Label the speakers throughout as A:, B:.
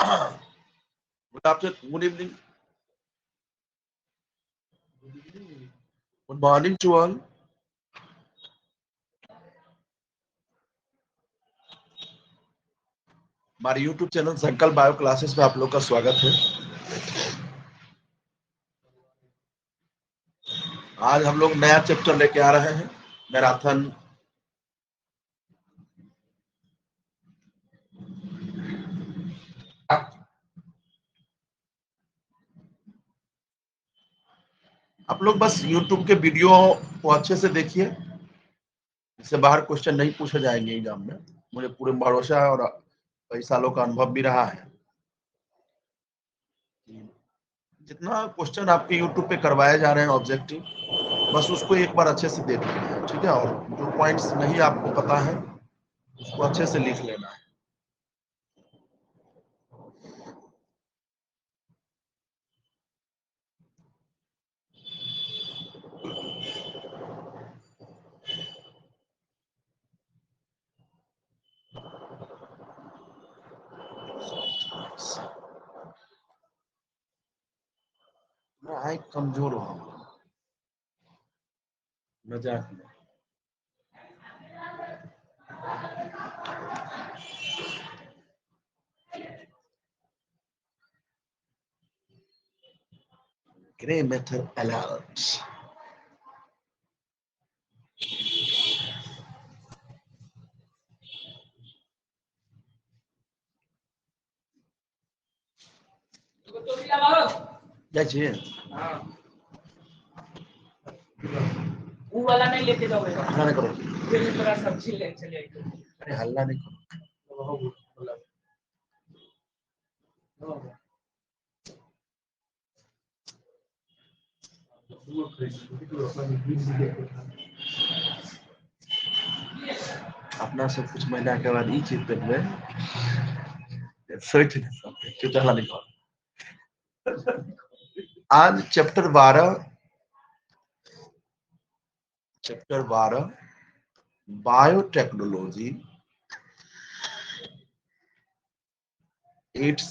A: Good afternoon, good evening, good morning to all. हमारे YouTube channel Sankalp bio classes में आप लोग का स्वागत है। आज हम लोग नया चैप्टर लेके आ रहे हैं, मैराथन। आप लोग बस यूट्यूब के वीडियो को अच्छे से देखिए, इससे बाहर क्वेश्चन नहीं पूछे जाएंगे एग्जाम में। मुझे पूरे भरोसा है और कई सालों का अनुभव भी रहा है। जितना क्वेश्चन आपके यूट्यूब पे करवाए जा रहे हैं ऑब्जेक्टिव, बस उसको एक बार अच्छे से देख लेना है, ठीक है। और जो पॉइंट्स नहीं आपको पता है उसको अच्छे से लिख लेना है। मैं कमजोर हूँ, मजाक में। Gray matter alert. क्या चाहिए?
B: वो वाला नहीं लेते जाओगे,
A: हल्ला नहीं करो,
B: फिर थोड़ा सब्जी ले चले आइए।
A: अरे हल्ला नहीं करो। अपना सब कुछ महीना के बाद ये चीज पे हुए सोच नहीं सकते क्यों हल्ला नहीं करो। आज चैप्टर 12 बायोटेक्नोलॉजी, इट्स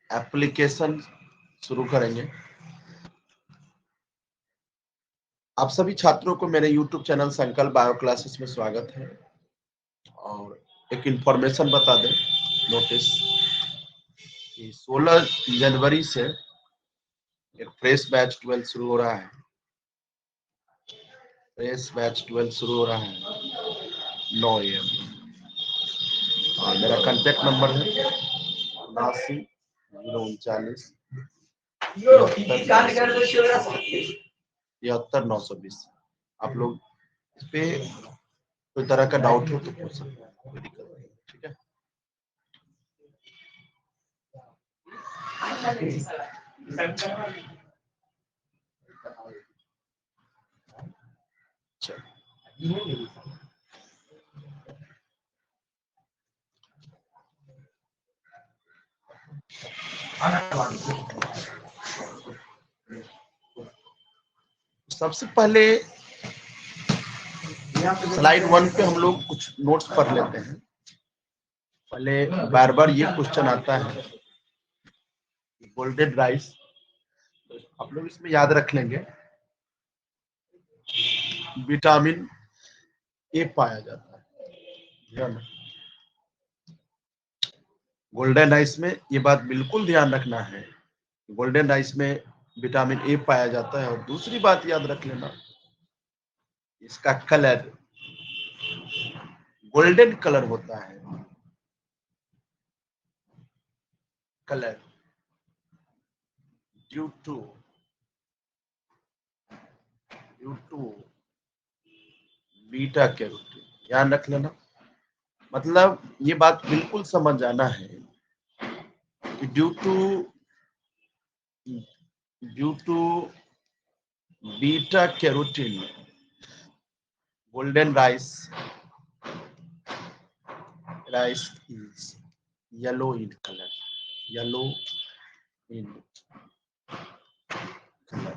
A: एप्लीकेशन शुरू करेंगे। आप सभी छात्रों को मेरे YouTube channel Sankalp bio classes में स्वागत है। और एक इंफॉर्मेशन बता दें, नोटिस कि 16 जनवरी से एक फ्रेश बैच 12 शुरू हो रहा है। फ्रेश बैच 12 शुरू हो रहा है 9 AM। और मेरा कांटेक्ट नंबर है 79 039 73920। आप लोग इस पे कोई तरह का डाउट हो तो पूछ सकते हैं, कोई दिक्कत नहीं, ठीक है। सबसे पहले स्लाइड 1 पे हम लोग कुछ नोट्स पढ़ लेते हैं। पहले बार बार ये क्वेश्चन आता है, गोल्डन राइस। आप लोग इसमें याद रख लेंगे, विटामिन ए पाया जाता है। गोल्डन राइस में ये बात बिल्कुल ध्यान रखना है, गोल्डन राइस में विटामिन ए पाया जाता है। और दूसरी बात याद रख लेना, इसका कलर गोल्डन कलर होता है। Colour due to beta carotene, ध्यान रख लेना। मतलब ये बात बिल्कुल समझ जाना है कि due to beta carotene golden rice is yellow in color, yellow in color।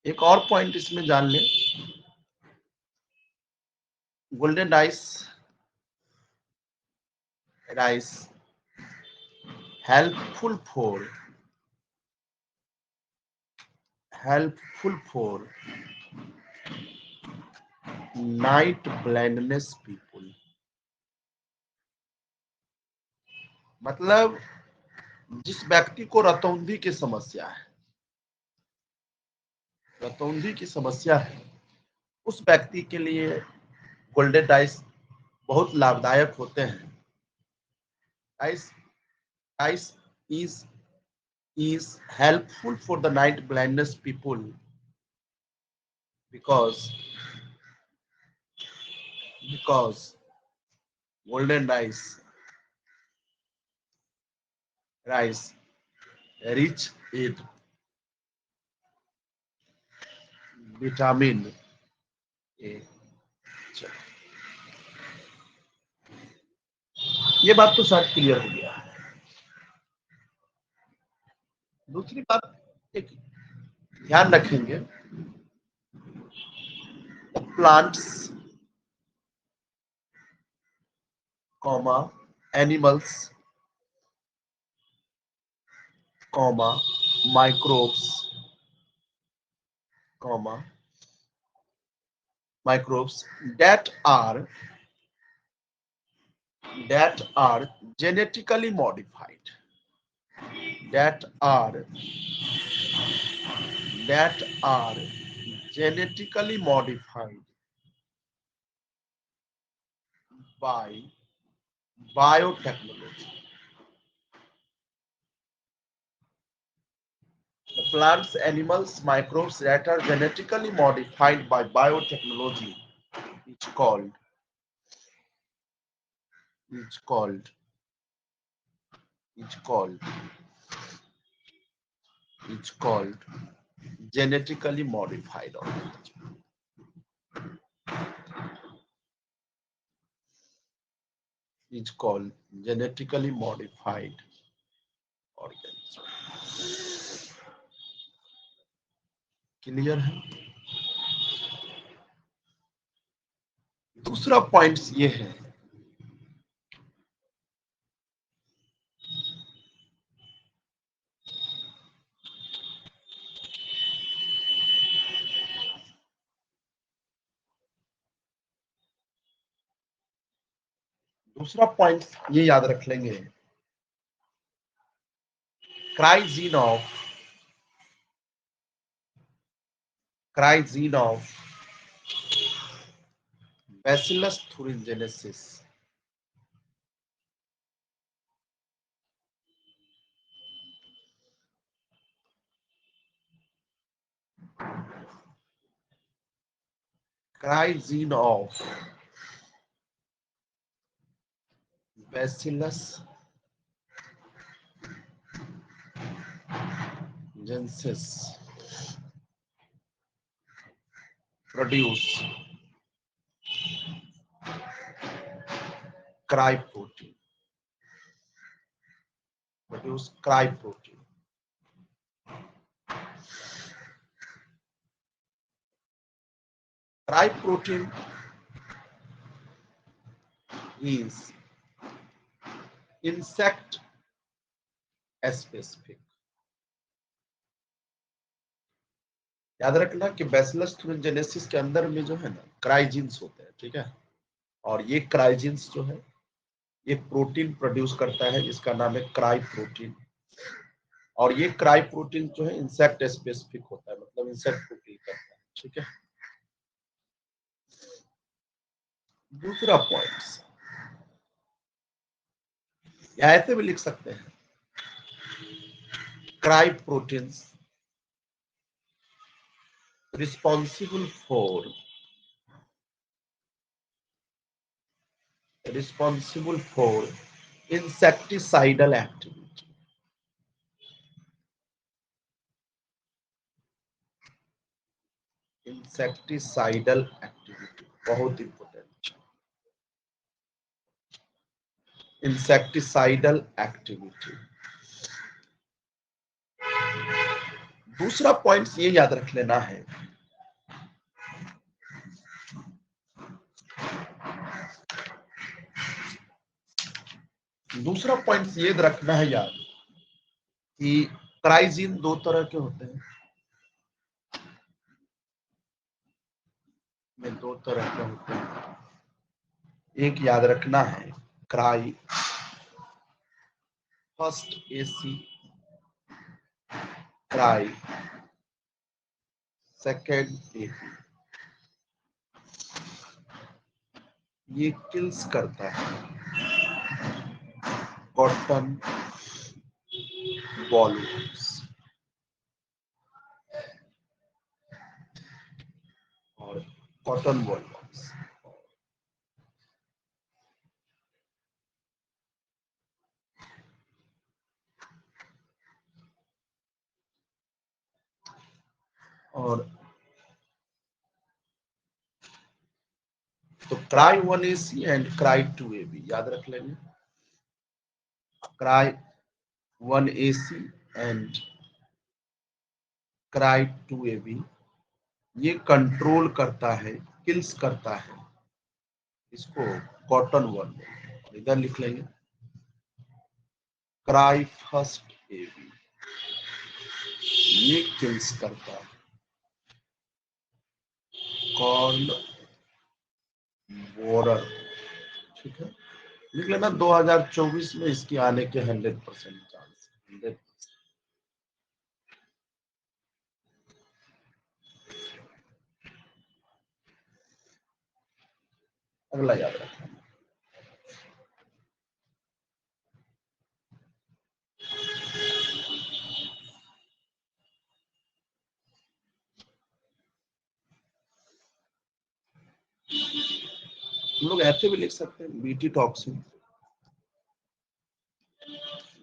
A: एक और पॉइंट इसमें जान ले, golden rice helpful for night blindness people। मतलब जिस व्यक्ति को रतौंधी की समस्या है, उस व्यक्ति के लिए गोल्डन राइस बहुत लाभदायक होते हैं। Rice is helpful for the night blindness people because golden rice rich in vitamin A। ये बात तो शायद क्लियर हो गया है। दूसरी बात एक ध्यान रखेंगे, plants comma animals comma microbes that are genetically modified by biotechnology। The plants, animals, microbes that are genetically modified by biotechnology is called genetically modified organism। Is called genetically modified organism। Clear है? दूसरा point ये है, दूसरा point ये याद रख लेंगे, क्राइजीन of Bacillus thuringiensis। क्राइजीन of Bacillus thuringiensis produce cry protein। Cry protein is insect specific। याद रखना कि बैसिलस थुरिनजेनेसिस के अंदर में जो है ना क्राइजीन्स होते हैं, ठीक है, और ये क्राइजीन्स जो है ये प्रोटीन प्रोड्यूस करता है जिसका नाम है क्राई प्रोटीन, और ये क्राई प्रोटीन जो है इंसेक्ट स्पेसिफिक होता है, मतलब इंसेक्ट को किल करता है, ठीक है। दूसरा पॉइंट या ऐसे भी लिख सकते हैं, cry proteins responsible for insecticidal activity। बहुत इंपॉर्टेंट, इंसेक्टिसाइडल एक्टिविटी। दूसरा पॉइंट ये याद रख लेना है, दूसरा पॉइंट ये रखना है याद कि क्राइजीन दो तरह के होते हैं, में दो तरह के होते हैं। एक याद रखना है cry first AC, cry second AC. ये किल्स करता है कॉटन बॉल्स और कॉटन बॉल्स। और तो cry 1AC and cry 2AB याद रख लेंगे। Cry 1AC and cry 2AB ये कंट्रोल करता है, किल्स करता है इसको कॉटन वन। इधर लिख लेंगे क्राई फर्स्ट एबी ये किल्स करता है कॉर्न बोरर। ठीक है, लिख लेना 2024 में इसकी आने के 100% चांस। 100%। अगला याद रखना, हम लोग ऐसे भी लिख सकते हैं BT toxin.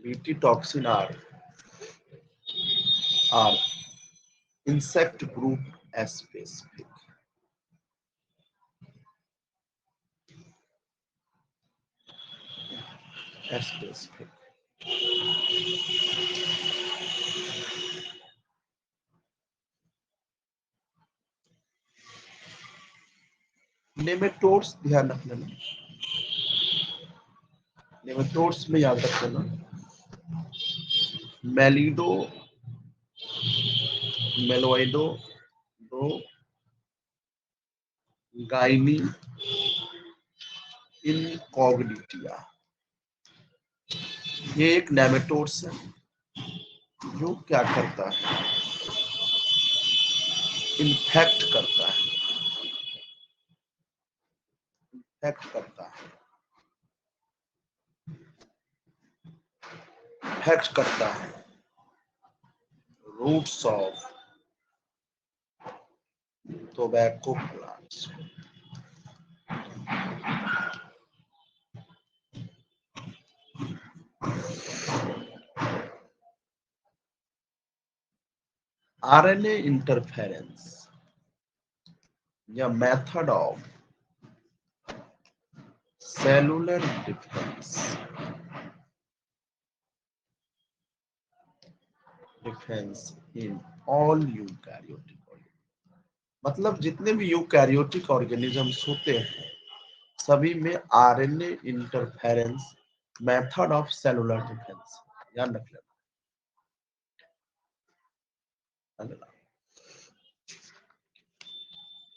A: BT toxin are insect group specific. Specific. Nematodes ध्यान रख लेना, नेमेटोड्स में याद रख लेना मेलिडो मेलोइडो दो गाइनी इनकॉग्निटिया। ये एक नेमेटोड्स है जो क्या करता है, इन्फेक्ट करता है, इन्फेक्ट करता है, इन्फेक्ट करता है roots of tobacco plants. RNA interference या method of cellular defence in all eukaryotic, मतलब जितने भी यूकैरियोटिक ऑर्गेनिजम्स होते हैं सभी में RNA interference method of cellular defence ध्यान रख लेना।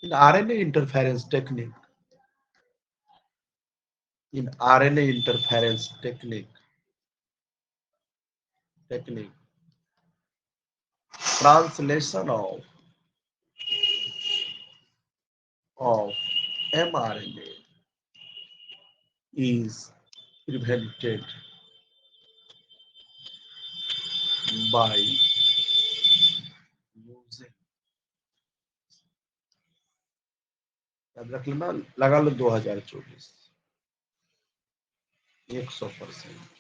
A: In RNA interference technique, in RNA interference technique translation of mRNA is prevented by using, याद रख लेना, लगा लो 2024 100%।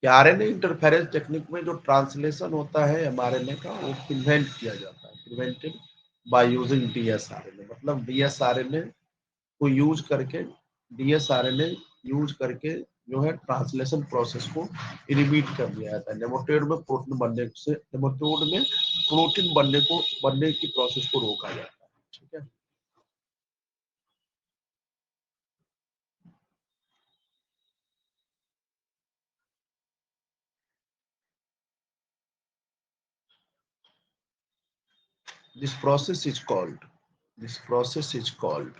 A: आरएनए इंटरफेरेंस टेक्निक में जो ट्रांसलेशन होता है एमआरएनए का वो प्रिवेंट किया जाता है, प्रिवेंटेड बाय यूजिंग डीएसआरएनए, मतलब डीएसआरएनए को यूज करके, डीएसआरएनए यूज करके जो है ट्रांसलेशन प्रोसेस को इनिबिट कर दिया जाता है। नेमेटोड में प्रोटीन बनने से, नेमेटोड में प्रोटीन बनने की प्रोसेस को रोका जाता है। ठीक है, this process is called this process is called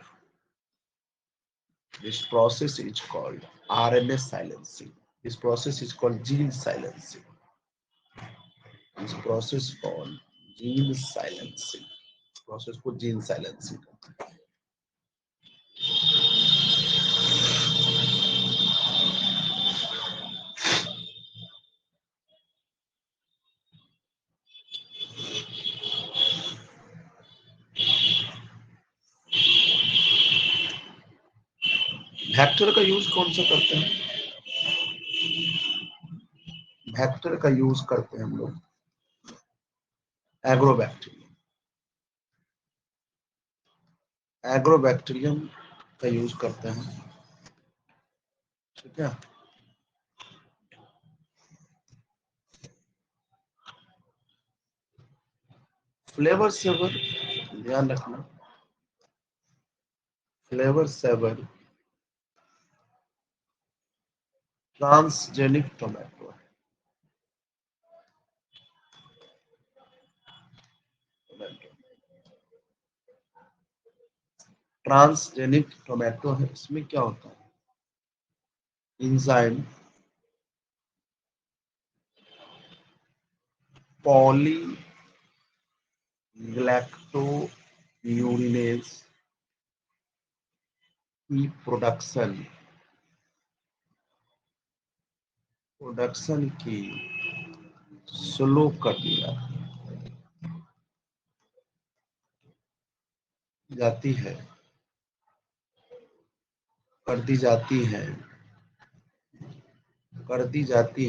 A: this process is called RNA silencing. This process is called gene silencing. This process called gene silencing. Process को gene silencing कहते हैं. वेक्टर का यूज कौन सा करते हैं? वेक्टर का use करते हैं हम लोग एग्रोबैक्टीरियम का यूज करते हैं. ठीक है. फ्लेवर सेवर ध्यान रखना. फ्लेवर सेवर ट्रांसजेनिक टोमेटो है. ट्रांसजेनिक टोमेटो है. इसमें क्या होता है? एंजाइम पॉलीग्लैक्टोयूरिनेज की प्रोडक्शन की स्लो कर दिया जाती है कर दी जाती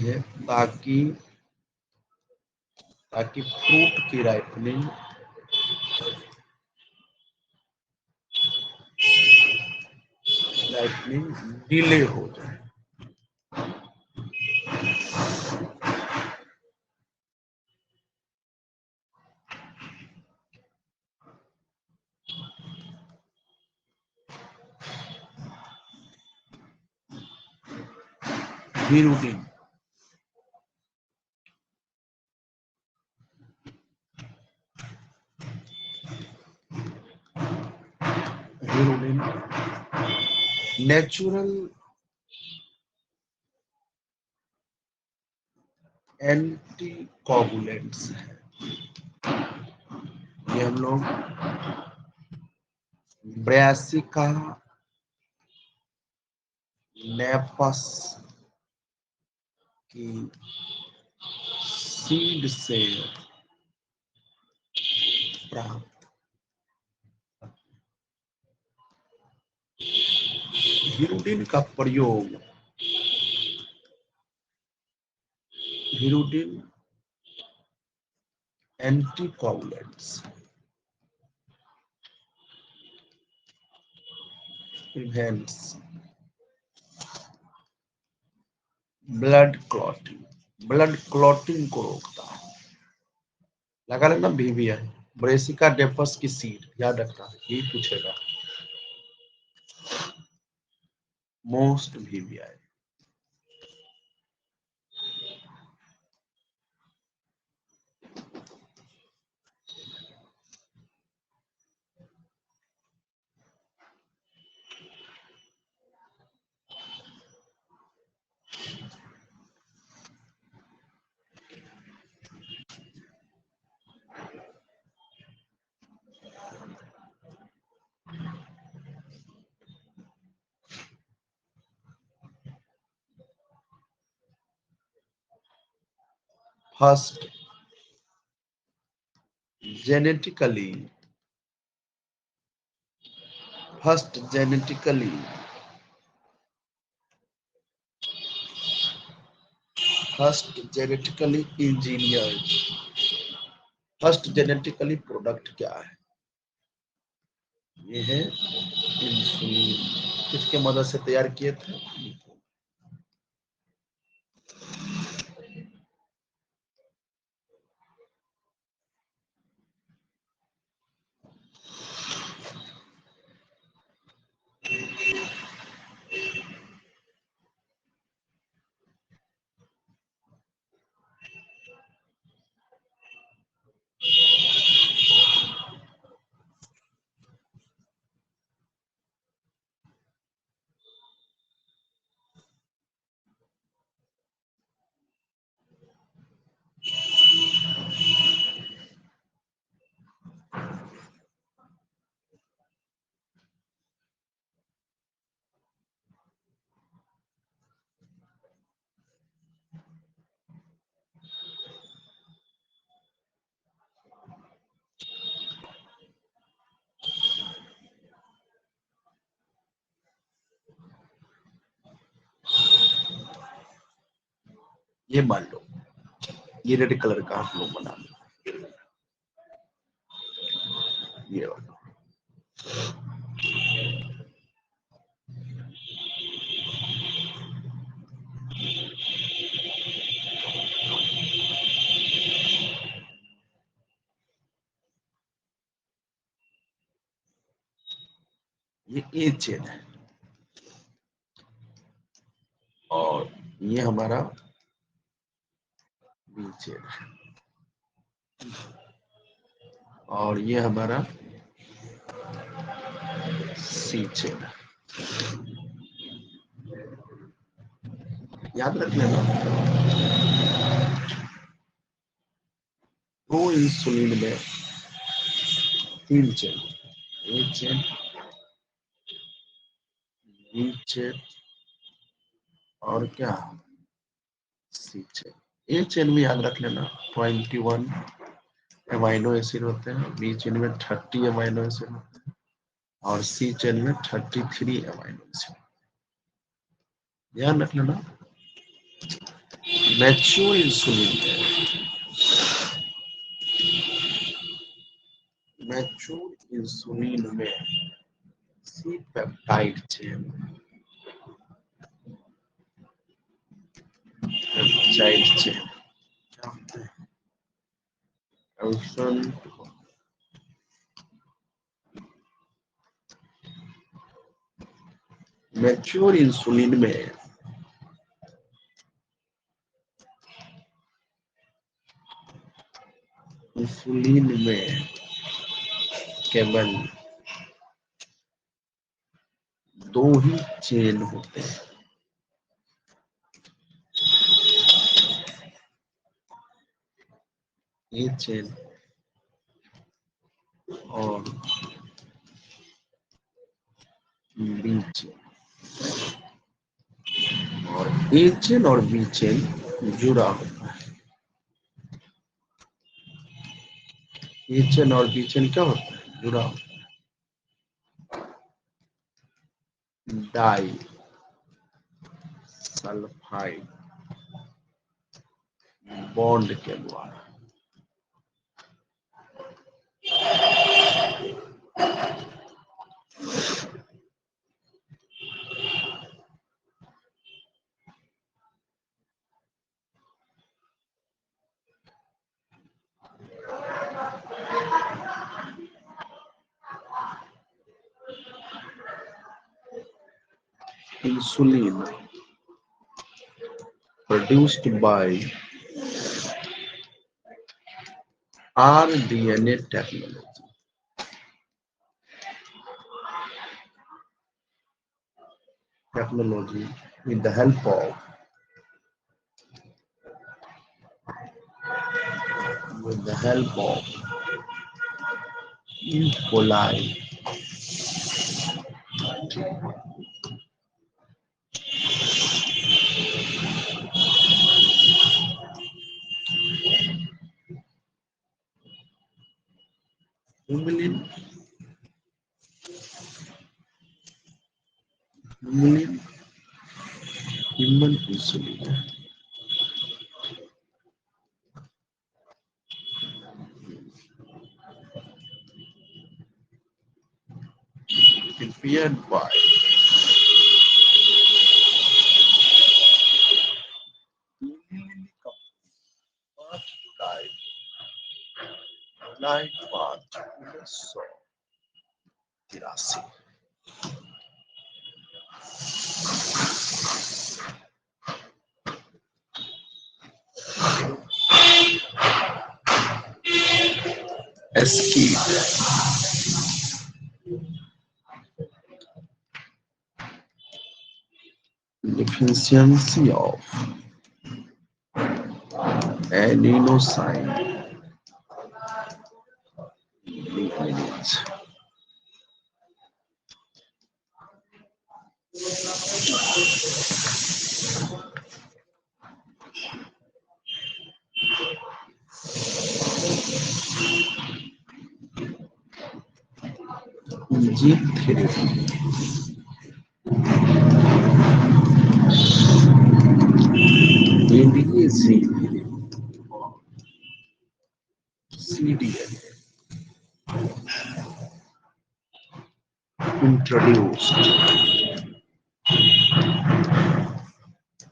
A: है ताकि फ्रूट की राइपनिंग डिले हो जाए. हीरुडिन नेचुरल एंटीकोगुलेंट्स है. ये हम लोग ब्रासिका नेपस की सीड से प्राप्त. हीरुडिन का प्रयोग एंटीकोगुलेंट्स प्रिवेंट्स ब्लड क्लॉटिंग को रोकता है. लगा लेना BVI ब्रेसिका डेपस की सीड याद रखना. यही पूछेगा most BVI. First genetically engineered first genetically product क्या है? ये है इंसुलिन. किसके मदद से तैयार किए थे? ये मान लो ये रेड कलर का आप लोग बना लो, ये वाला ये ए चेन है और ये हमारा बी चेन है और ये हमारा सी चेन है। याद रख लेना दो इंसुलिन में 3 चेन, ए चेन, बी चेन और क्या सी चेन। ए चेन में याद रख लेना 21 अमाइनो एसिड होते हैं, बी चेन में 30 अमाइनो एसिड होते हैं और सी चेन में 33 अमाइनो एसिड। ध्यान रख लेना मैच्योर इंसुलिन में सी पेप्टाइड चेन क्या होते हैं मैच्योर इंसुलिन में केवल 2 ही चेन होते हैं, ए चेन और बी चेन और ए चेन और बी चेन जुड़ा होता है। ए चेन और बी चेन क्या होता है जुड़ा होता है डाई सल्फाइड बॉन्ड के द्वारा। Insulin produced by rDNA technology with the help of E. coli human insulin prepared by July 5, 1983। Escape deficiency of adenosine lineage. Gene therapy ADA ADAZ or CDN introduced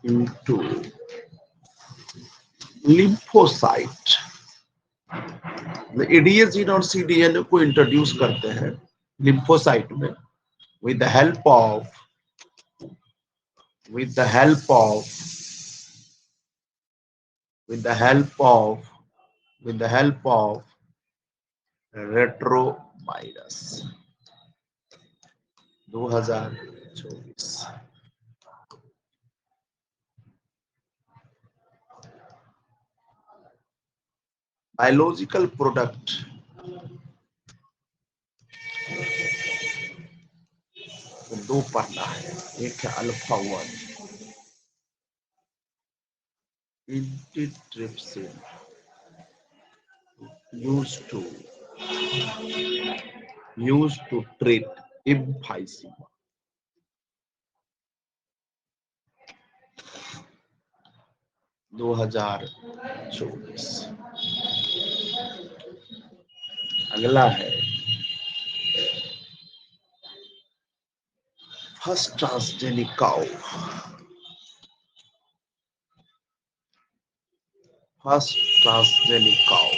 A: into lymphocyte. एडीएजीन और CDN को introduce करते हैं lymphocyte में with the help of with the help of with the help of with the help of retrovirus 2024. Biological product दो पढ़ना है, एक है alpha 1 antitrypsin used to treat emphysema. दो हजार 24। अगला है first transgenic cow, first transgenic cow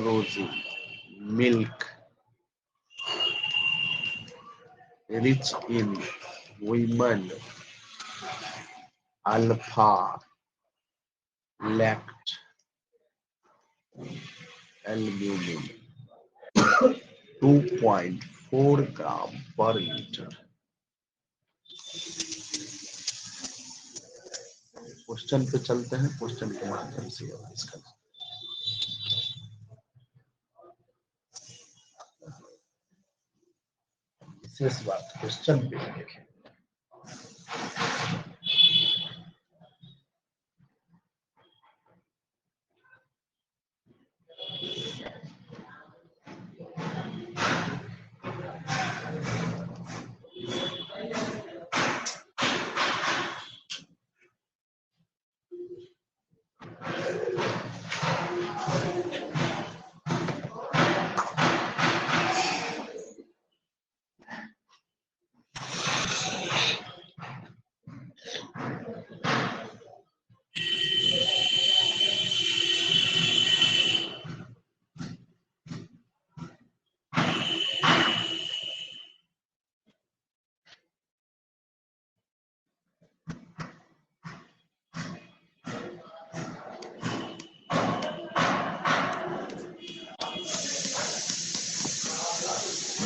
A: रोजी milk rich in women alpha lact albumin 2.4 gram per liter। Question पे चलते हैं, क्वेश्चन के माध्यम से इसका विशेष बात क्वेश्चन पे देखें।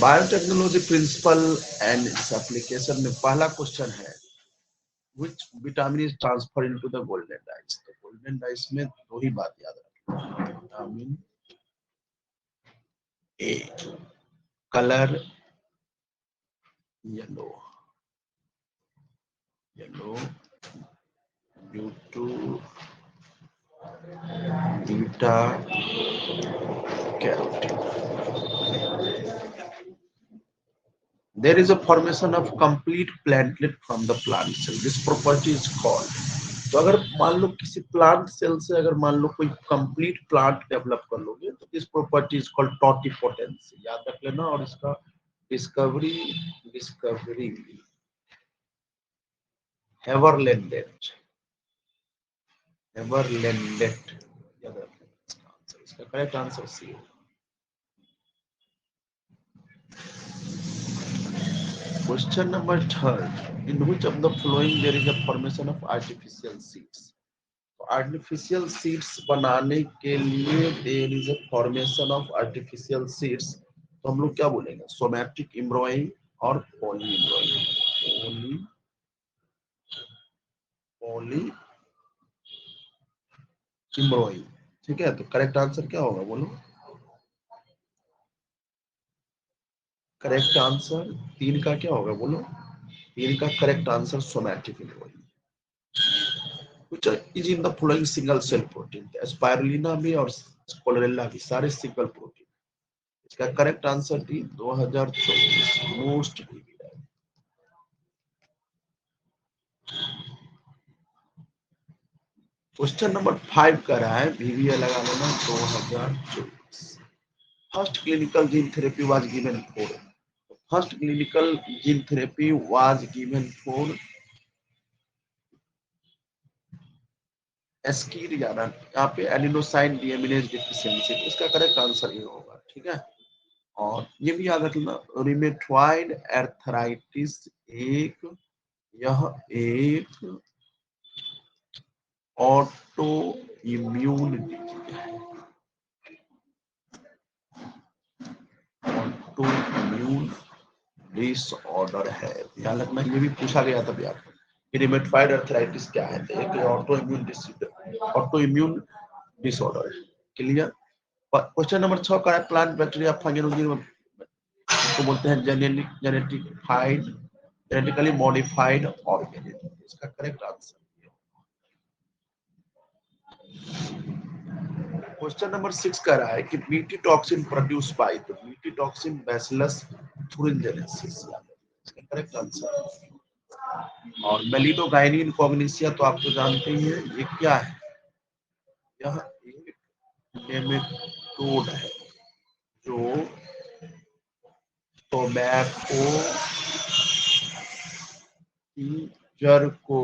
A: Biotechnology principle and its application में पहला क्वेश्चन है which vitamin is transfer into the golden rice. तो गोल्डन डाइस में दो ही बात याद रखना, vitamin A colour yellow, yellow due to beta carotene. There is a formation of complete plantlet from the plant cell. This property is called. तो अगर मान लो किसी प्लांट सेल से अगर मान लो कोई कंप्लीट प्लांट डेवलप कर लोगे तो दिस प्रॉपर्टी इज कॉल्ड टॉटिपोटेंस, याद रख लेना। और इसका डिस्कवरी हेवरलैंडेट याद रख लेना इसका आंसर। इसका करेक्ट आंसर सी है। Question number 3, in which of the following there is a formation of artificial seeds? तो artificial seeds बनाने के लिए there is a formation of artificial seeds, तो हम लोग क्या बोलेंगे, सोमैटिक एम्ब्रॉइंग और पॉली एम्ब्रॉइंग। पॉली एम्ब्रॉइंग, ठीक है। तो करेक्ट आंसर क्या होगा बोलो, करेक्ट आंसर 3 का क्या होगा बोलो, 3 का correct answer somatic embryoing. which is in the following single cell protein, Spirulina भी और कोलोरेला भी सारे सिंगल प्रोटीन। इसका करेक्ट आंसर थी 2024 मोस्ट क्वेश्चन नंबर 5 का रहा है, VVA लगा लेना 2024। First clinical gene therapy was given for, first clinical gene therapy was given for एस्कीर जाना, यहाँ पे एडिनोसाइन डीएमिनेज डिफिशियंसी, इसका करेक्ट आंसर ये होगा। ठीक है, और ये भी याद रखना, रिमेटॉइड एर्थराइटिस एक, यह एक ऑटो इम्यून डिजीज है, ऑटो इम्यून डिसऑर्डर है। ध्यान रखना, ये भी पूछा गया था यार, रिमेटॉइड अर्थराइटिस क्या है, तो एक auto immune disorder, auto immune disorder है। क्लियर। क्वेश्चन नंबर 6 का है, प्लांट बैक्टीरिया फंगल को बोलते हैं जेनेटिकली मॉडिफाइड ऑर्गेनिज्म, इसका करेक्ट आंसर। क्वेश्चन नंबर 6 कह रहा है कि बीटी टॉक्सिन प्रोड्यूस बाय, तो बीटी टॉक्सिन बैसिलस थुरिनजेनेसिस, इसका करेक्ट आंसर। और मेलिडोगाइनिन कॉग्निसिया तो आप तो जानते ही हैं, ये क्या है, यह एक नेमेटोड है जो टोबैको की जड़ को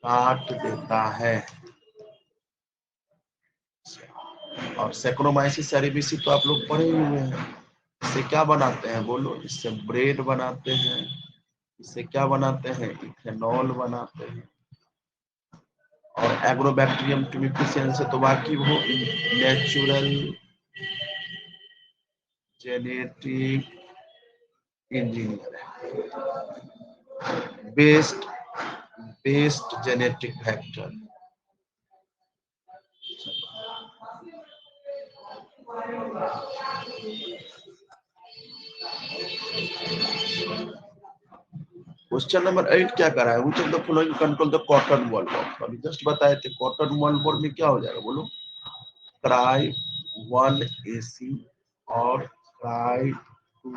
A: काट देता है। और सेक्रोमाइसिस सेरेबिसी तो आप लोग पढ़े ही हुए हैं। इससे क्या बनाते हैं बोलो, इससे ब्रेड बनाते हैं, इससे क्या बनाते हैं, इथेनॉल बनाते हैं। और एग्रोबैक्टीरियम ट्यूबिफिशियन से तो बाकी वो नेचुरल जेनेटिक इंजीनियर है, based genetic factor. Question number 8 क्या कर रहा है, which of the following control the cotton bollworm, अभी जस्ट बताए थे कॉटन वॉलवर्म में क्या हो जाएगा बोलो, क्राई 1 AC और क्राई 2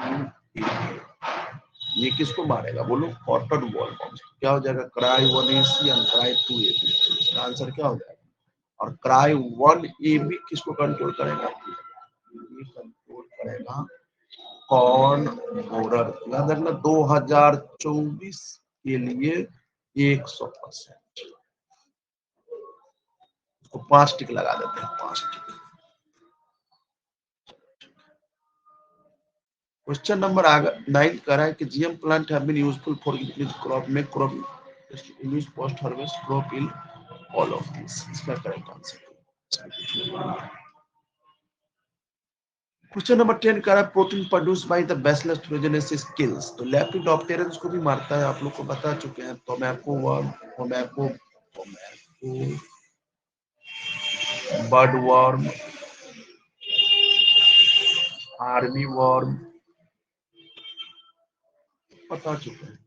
A: AA, ये किसको मारेगा बोलो, कॉटन वॉलवर्म। क्या हो जाएगा, क्राई 1 AC और क्राई 2 AB, इसका आंसर क्या हो जाएगा। और क्राई 1 AB किसको कंट्रोल करेगा, ये कंट्रोल करेगा कॉर्न बोरर। याद रखना 2024 के लिए 100%, उसको 5 टिक लगा देते हैं, 5 टिक। क्वेश्चन नंबर 9 कर रहा है कि GM plant have been useful for crop में crop use post harvest crop in all of this, इसका करेक्ट आंसर। क्वेश्चन नंबर 10 कर रहा है, protein produce by the Bacillus thuringiensis kills, तो लेपिडोप्टेरन्स को भी मारता है, आप लोग को बता चुके हैं। Tobacco worm, tobacco bird worm, army worm बता चुके हैं।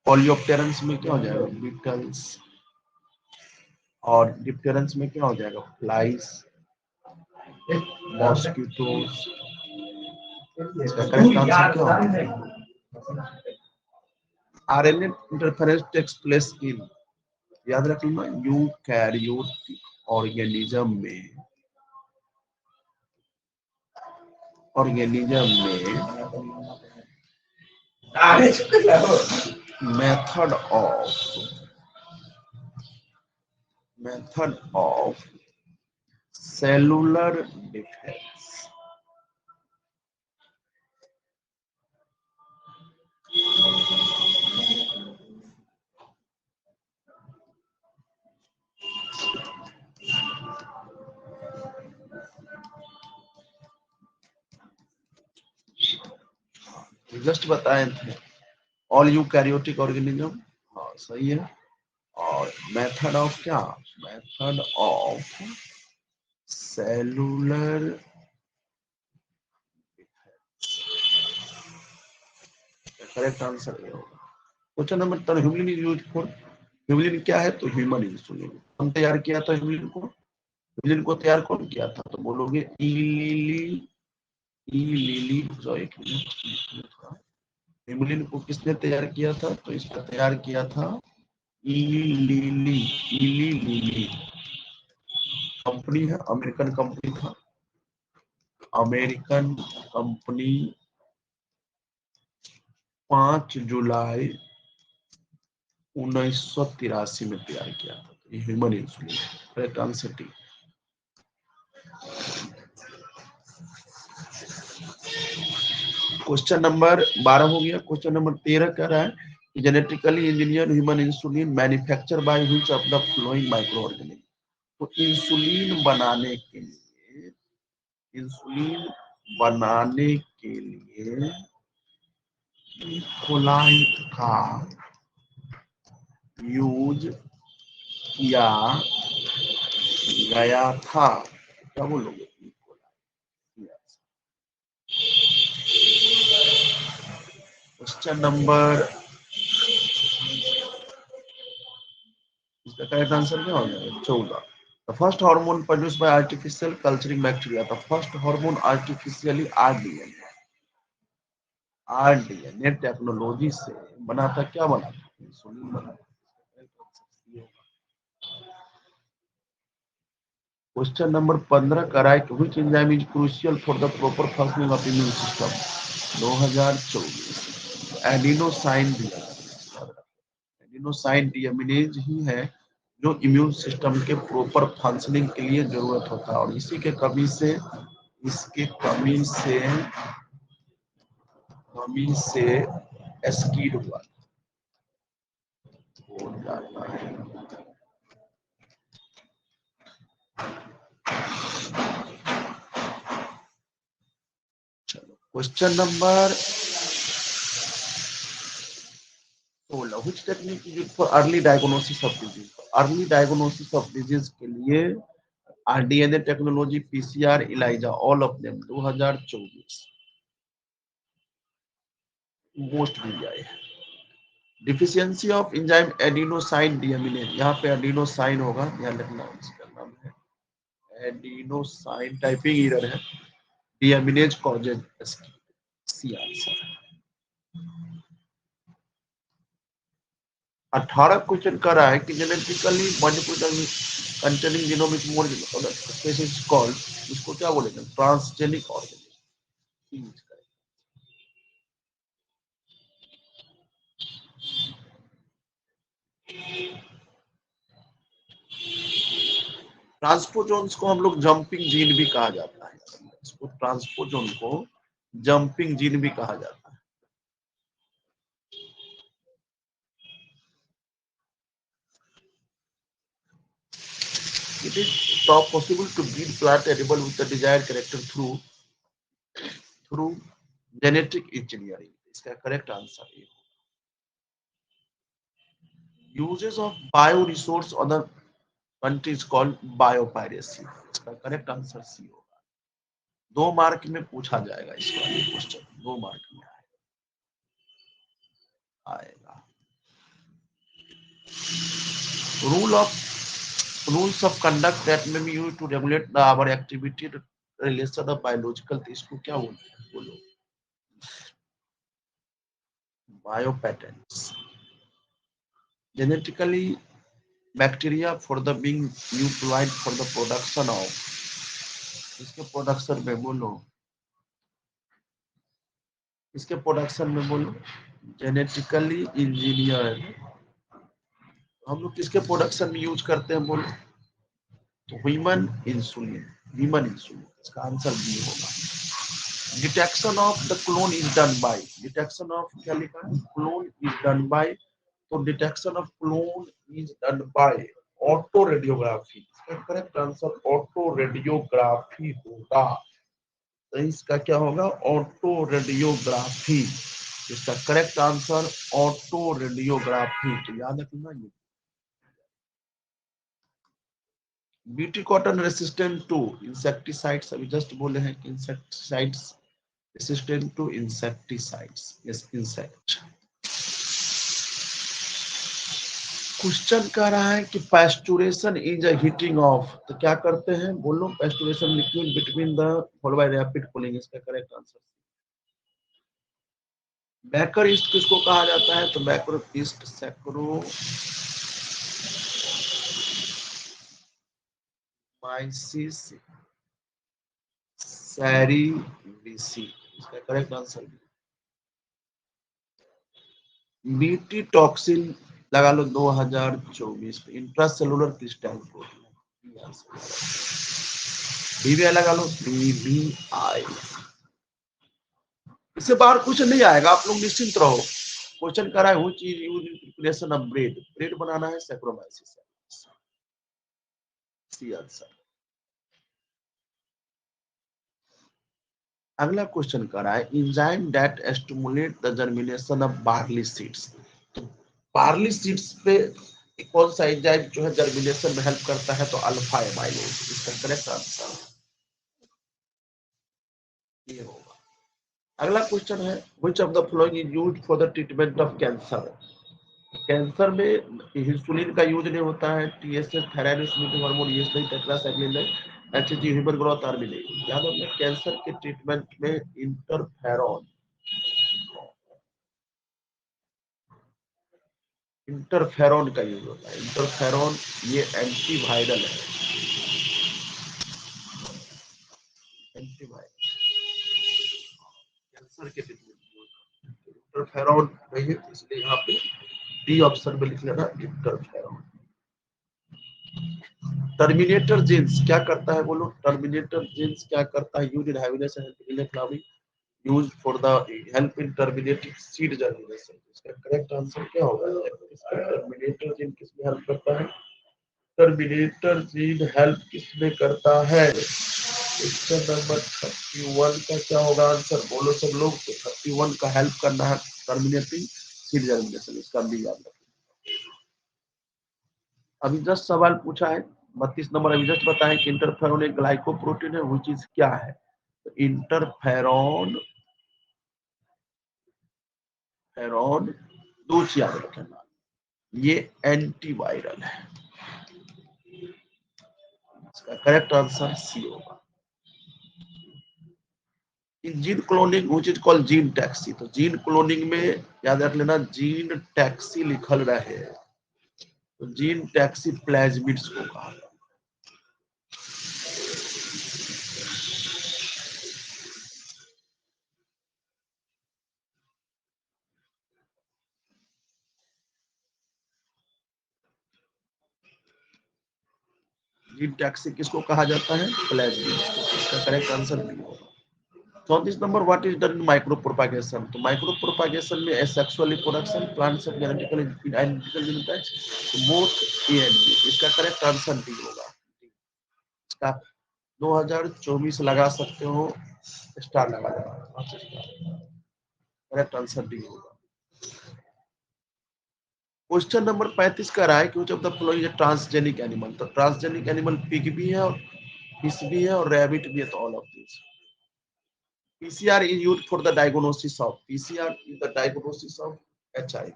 A: पॉलियोप्टेरन्स में क्या हो जाएगा, बीटल्स, और डिप्टेरन्स में क्या हो जाएगा, फ्लाइज, मॉस्किटोज। इसका करेक्ट आंसर क्या होगा, RNA interference takes place in, याद रख लेना, यूकैरियोटिक ऑर्गेनिज्म में, method of cellular defence. Just बताए थे, ऑल यूकैरियोटिक ऑर्गेनिज्म, हाँ सही है। और मेथड ऑफ क्या, method of cellular, correct answer ये होगा। Question number 10, Humulin is used for, Humulin क्या है, तो ह्यूमन इंसुलिन। कौन तैयार किया था ह्यूमलिन को, ह्यूमलिन को तैयार कौन किया था, तो बोलोगे ई लिली, एक मिनट, इमुलिन को किसने तैयार किया था? तो इसका तैयार किया था इली लिली कंपनी है, अमेरिकन कंपनी था, अमेरिकन कंपनी 5 जुलाई 1983 में तैयार किया था। ये human insulin correct answer T. Question number 12 हो गया। क्वेश्चन नंबर 13 कह रहा है genetically engineer human insulin manufacture bye which of the flowing micro organism. तो इंसुलिन बनाने के लिए कोलाइट का यूज किया गया था। क्या बोलोगे? क्वेश्चन नंबर, इसका करेक्ट आंसर क्या हो जाएगा? 14। The first hormone produced by artificial culturing bacteria. The first hormone artificially RDNA technology से बना था। क्या बना था? इंसुलिन बना था। क्वेश्चन नंबर 15 का right which enzyme is crucial for the proper functioning of immune system 2024। Adenosine deaminase ही है जो इम्यून सिस्टम के प्रॉपर फंक्शनिंग के लिए जरूरत होता है, और इसी के कमी से एस्कीड हुआ हो जाता है। चलो question number 16 which technique is used for early diagnosis of disease. Early diagnosis of disease के लिए rDNA technology, PCR, ELISA, all of them 2024 most भी आए हैं। Deficiency of enzyme adenosine deaminase, यहाँ पे एडिनोसाइन होगा, ध्यान रखना। इसका नाम है एडिनोसाइन, टाइपिंग एरर है। Deaminase causes C answer. 18 question कर रहा है कि genetically modified containing genomic mode species called, इसको क्या बोलेंगे? Transgenic organism. ट्रांसपोजोन्स को हम लोग जंपिंग जीन भी कहा जाता है। इसको ट्रांसपोजोन को जंपिंग जीन भी कहा जाता है। It is possible to breed plant edible with the desired character through genetic engineering. इसका करेक्ट आंसर है। Uses of bioresource other countries called biopiracy. इसका करेक्ट आंसर सी होगा। 2 मार्क में पूछा जाएगा इस वाले क्वेश्चन, 2 मार्क में आएगा। Rules of conduct that may be used to regulate our activity relation of biological, इसको क्या बोलते हैं? बोलो। Biopatents. Genetically bacteria for the being utilized for the production of, इसके प्रोडक्शन में बोलो, इसके प्रोडक्शन में बोलो जेनेटिकली इंजीनियर हम लोग किसके प्रोडक्शन में यूज करते हैं? बोलो। तो ह्यूमन इंसुलिन, इसका आंसर बी होगा। Detection of the clone is done by, detection of क्या लिखा है? Clone is done by. तो detection of clone is done by autoradiography. इसका करेक्ट आंसर ऑटो रेडियोग्राफी होगा। तो इसका क्या होगा? Autoradiography. इसका करेक्ट आंसर ऑटो रेडियोग्राफी। तो याद रखना ये। BT cotton resistant to insecticides, अभी जस्ट बोले हैं कि insecticides resistant to insecticides, yes insect. Question कह रहा है कि pasteurisation is a heating of, तो क्या करते हैं? बोलो। Pasteurisation liquid between the followed by rapid cooling, इसका करेक्ट आंसर मैकर ईस्ट किसको कहा जाता है? तो मैकर ईस्ट सैक्रोमाइसिस सेरिविसी, इसका करेक्ट आंसर बीटी टॉक्सिन लगा लो 2024 पे, इंट्रासेलुलर क्रिस्टल प्रोटीन, बीबीआई लगा लो, बीबीआई। इससे बाहर कुछ नहीं आएगा, आप लोग निश्चिंत रहो। क्वेश्चन कर रहा है which is used in preparation of bread, bread बनाना है सैक्रोमाइसिस, सी आंसर। अगला क्वेश्चन कर रहा है enzyme that stimulate the germination of barley seeds, तो बार्ली सीड्स पे कौन सा एंजाइम जो है जर्मिनेशन में हेल्प करता है? तो अल्फा एमाइलेज, इसका करेक्ट आंसर ये होगा। अगला क्वेश्चन है which of the following is used for the treatment of cancer, cancer में इंसुलिन का यूज नहीं होता है, टीएसएच थायराइड स्टिमुलेटिंग हार्मोन ये नहीं, टेट्रासाइक्लिन नहीं, एचजी ह्यूमन ग्रोथ हार्मोन नहीं। याद रखना कैंसर के ट्रीटमेंट में इंटरफेरॉन, इंटरफेरॉन का यूज होता है। इंटरफेरॉन ये एंटीवायरल है, एंटीवायरल कैंसर के ट्रीटमेंट, इंटरफेरॉन नहीं है, इसलिए यहाँ पे डी ऑप्शन में लिख लेना इंटरफेरॉन। टर्मिनेटर जीन्स क्या करता है? बोलो टर्मिनेटर जीन्स क्या करता है? Use in heaviness and electronic, use for the help in terminating seed germination, इसका करेक्ट आंसर क्या होगा? इसका टर्मिनेटर जीन किसमें हेल्प करता है? टर्मिनेटर जीन हेल्प किसमें करता है? क्वेश्चन नंबर 31 का क्या होगा आंसर? बोलो सब लोग। तो 31 का हेल्प करना है टर्मिनेटिंग सीड जर्मिनेशन, इसका भी याद रखना। अभी जस्ट सवाल पूछा है 32 नंबर, अभी जस्ट बताएं कि इंटरफेरॉन एक ग्लाइकोप्रोटीन है, वो चीज क्या है? तो इंटरफेरॉन फेरॉन दो चीज याद रखना, ये एंटीवायरल है, इसका करेक्ट आंसर सी होगा। Gene cloning which is called gene taxi, तो जीन क्लोनिंग में याद रख लेना जीन टैक्सी लिखल रहे, तो जीन टैक्सी प्लाज्मिड्स को कहा जाता है। जीन टैक्सी किसको कहा जाता है? प्लाज्मिड्स को, इसका करेक्ट आंसर बी होगा। 34 number what is done in micro propagation, तो माइक्रो प्रोपागेशन में asexual reproduction, plants of genetically identical genotypes, both A and B, इसका करेक्ट आंसर डी होगा। इसका 2024 लगा सकते हो, स्टार लगा देना, करेक्ट आंसर डी होगा। क्वेश्चन नंबर 35 का रहा है कि which of the following is transgenic animal, तो ट्रांसजेनिक एनिमल पिग भी है और फिश भी है और रैबिट भी है, तो all of this. PCR is used for the diagnosis of, PCR is the diagnosis of HIV।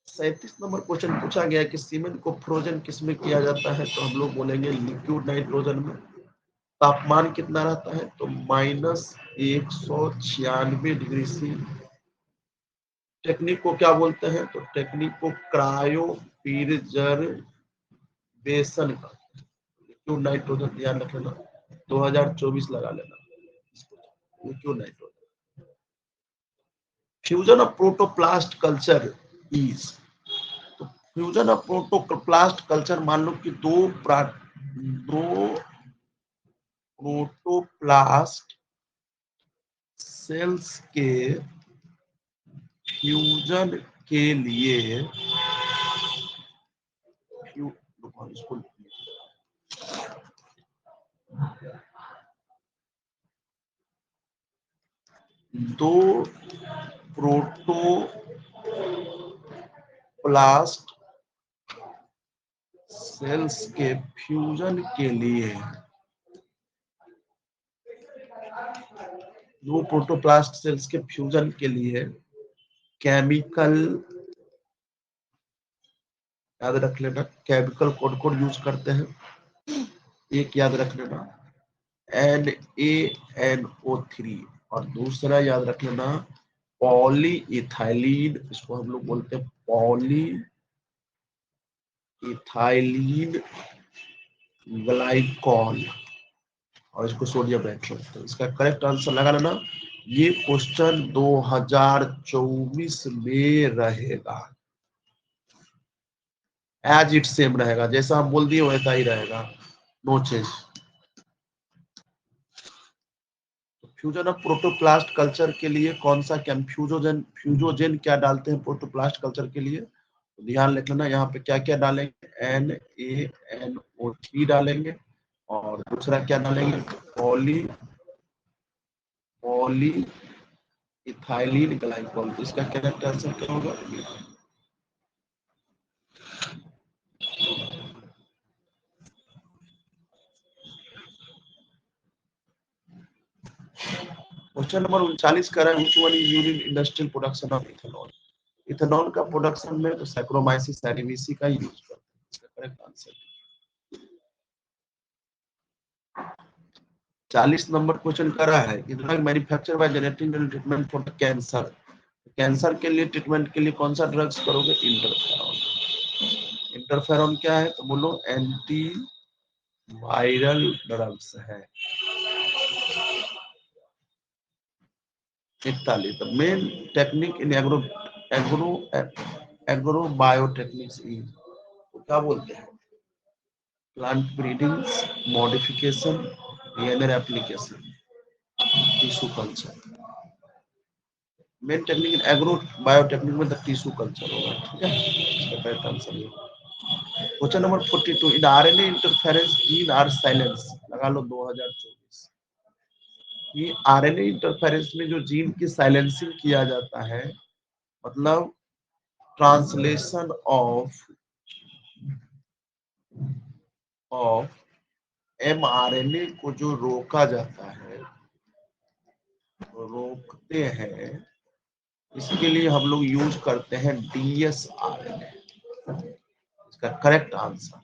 A: 37 number question पूछा गया कि सीमेंट को फ्रोजन किसमें किया जाता है, तो हम लोग बोलेंगे लिक्विड नाइट्रोजन में। तापमान कितना रहता है? तो -196 डिग्री सी। टेक्निक को क्या बोलते हैं? तो टेक्निक को क्रायो प्रिजर्वेशन का, लिक्विड नाइट्रोजन ध्यान रखना, 2024 लगा लेना liquid nitrogen. Fusion of protoplast culture is, तो फ्यूजन ऑफ प्रोटोप्लास्ट कल्चर मान लो कि दो प्रोटोप्लास्ट सेल्स के फ्यूजन के लिए दो प्रोटोप्लास्ट सेल्स के फ्यूजन के लिए, दो प्रोटोप्लास्ट सेल्स के फ्यूजन के लिए केमिकल, याद रख लेना केमिकल कोड यूज करते हैं। एक याद रख लेना NaNO3 और दूसरा याद रख लेना पॉली इथाइलिन, इसको हम लोग बोलते हैं पॉली इथाइलिन ग्लाइकॉल और इसको सोडियम नाइट्रेट। तो इसका करेक्ट आंसर लगा लेना। ये क्वेश्चन 2024 में रहेगा, एज इट सेम रहेगा, जैसा हम बोल दिए वैसा ही रहेगा, no change. Fusion of protoplast culture के लिए कौन सा फ्यूजोजेन क्या डालते हैं प्रोटोप्लास्ट कल्चर के लिए? तो ध्यान रख लेना, यहाँ पे क्या क्या डालेंगे, NaNO3 डालेंगे और दूसरा क्या डालेंगे, पॉली इथाइलिन ग्लाइकॉल। तो इसका करेक्ट आंसर क्या होगा? क्वेश्चन नंबर 39 कर रहा है, which one is used in industrial production of ethanol? Ethanol का प्रोडक्शन में तो सैक्रोमाइसिस सेरेविसी का यूज करते हैं। इसका करेक्ट आंसर 40 नंबर क्वेश्चन कर रहा है, drug manufacture by generating treatment for cancer. Cancer के लिए ट्रीटमेंट के लिए कौन सा ड्रग्स करोगे? इंटरफेरॉन। इंटरफेरॉन क्या है? तो बोलो एंटी वायरल ड्रग्स है। 41 the main technique in agro biotechnics is, क्या बोलते हैं, plant breeding, modification, DNA application, tissue culture. Main technique in agro biotechnic में द टिश्यू कल्चर होगा, ठीक है, इसका करेक्ट आंसर ये। Question number 42 in RNA interference gene are silence, लगा लो 2024। ये आरएनए इंटरफेरेंस में जो जीन की साइलेंसिंग किया जाता है, मतलब ट्रांसलेशन ऑफ mRNA को जो रोका जाता है, रोकते हैं, इसके लिए हम लोग यूज करते हैं DsRNA। इसका करेक्ट आंसर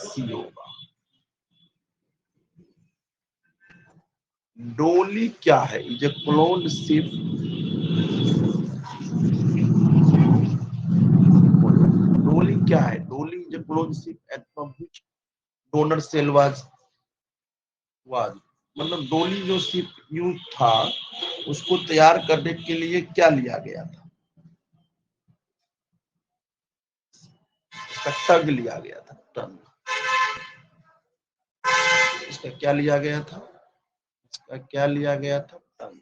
A: सी होगा। डोली क्या है? Is a clone sheep. Dolly क्या है? Dolly is a clone sheep and from which donor cell was मतलब डोली जो शिप यूज था, उसको तैयार करने के लिए क्या लिया गया था? इसका टग लिया गया था, टग। इसका क्या लिया गया था? इसका क्या लिया गया था? टग।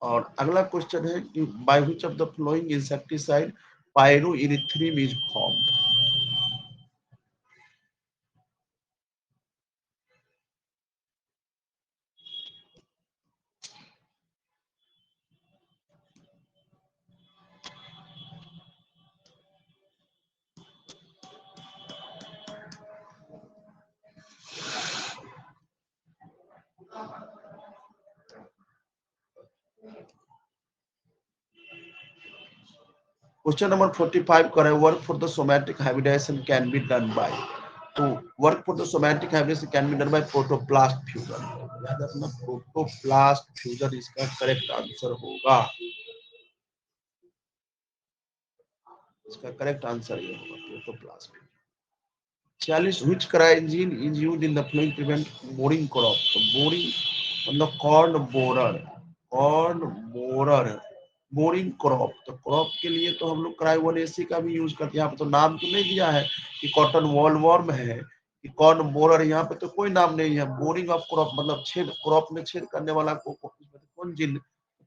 A: और अगला क्वेश्चन है कि by which of the following insecticide pyrethrin is formed. Question number 45 कर रहे हैं, work for the somatic hybridisation can be done by. तो work for the somatic hybridisation can be done by protoplast fusion. याद रखना, protoplast fusion इसका correct answer होगा। इसका correct answer ये होगा, protoplast. 46 which cry engine is used in the following prevent boring crop. तो boring मतलब कॉर्न बोरर बोरिंग क्रॉप। तो क्रॉप के लिए तो हम लोग क्राई 180 का भी यूज करते हैं। यहाँ पे तो नाम तो नहीं दिया है कि कॉटन वॉलवॉर्म है कि कॉर्न बोरर, यहाँ पे तो कोई नाम नहीं है। बोरिंग ऑफ क्रॉप मतलब छेद, क्रॉप में छेद करने वाला कौन जिन,